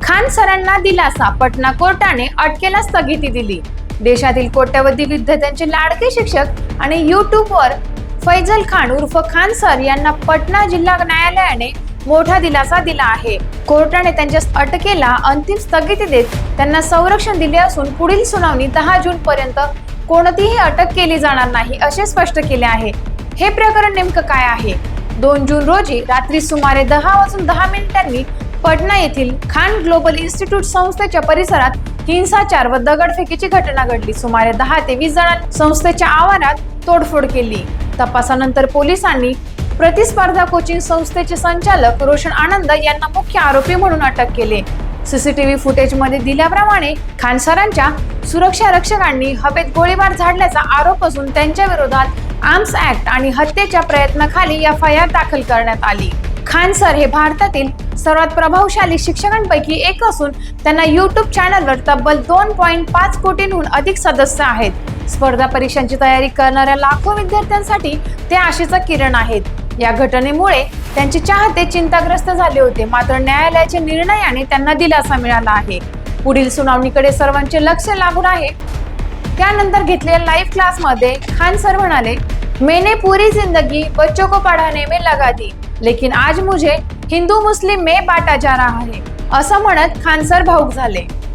खान सरांना दिलासा, पटना कोर्टाने अटकेला स्थगिती दिली। देशातील कोट्यवधी विद्यार्थ्यांचे लाडके शिक्षक आणि यूट्यूबवर फैजल खान उर्फ खान सर यांना पटना जिल्हा न्यायालयाने मोठा दिलासा दिला आहे। कोर्टाने त्यांच्या अटकेला अंतिम स्थगिती देत त्यांना संरक्षण दिले असून पुढील सुनावणी 10 जून पर्यंत कोणतीही अटक केली जाणार नाही असे स्पष्ट केले आहे। हे प्रकरण नेमकं काय आहे? 2 जून रोजी रात्री सुमारे 10:10 पटना येथील खान ग्लोबल इन्स्टिट्यूट संस्थेच्या परिसरात हिंसाचार व दगडफेकीची घटना घडली। सुमारे 10 ते 20 जणांनी संस्थेच्या आवारात तोडफोड केली। तपासानंतर पोलिसांनी प्रतिस्पर्धा कोचिंग संस्थेचे संचालक रोशन आनंद यांना मुख्य आरोपी म्हणून अटक केले। सीसीटीव्ही फुटेज मध्ये दिल्याप्रमाणे खान सरांच्या सुरक्षा रक्षकांनी हवेत गोळीबार झाडल्याचा आरोप असून त्यांच्या विरोधात आर्म्स ऍक्ट आणि हत्येच्या प्रयत्नाखाली एफआयआर दाखल करण्यात आली। खान सर हे भारतातील सर्वात प्रभावशाली शिक्षकांपैकी एक असून त्यांना YouTube चॅनलवर तब्बल 2.5 कोटींहून अधिक सदस्य आहेत। स्पर्धा परीक्षांची तयारी करणाऱ्या लाखो विद्यार्थ्यांसाठी ते आशेचा किरण आहेत। या घटनेमुळे त्यांचे चाहते चिंताग्रस्त झाले होते, मात्र न्यायालयाच्या निर्णयाने त्यांना दिलासा मिळाला आहे। पुढील सुनावणीकडे सर्वांचे लक्ष लागून आहे। त्यानंतर घेतलेल्या लाईव्ह क्लासमध्ये खान सर म्हणाले, मैंने पूरी जिंदगी बच्चों को पढ़ाने में लगा दी, लेकिन आज मुझे हिंदू मुस्लिम में बांटा जा रहा है, असं म्हणत खान सर भावुक झाले।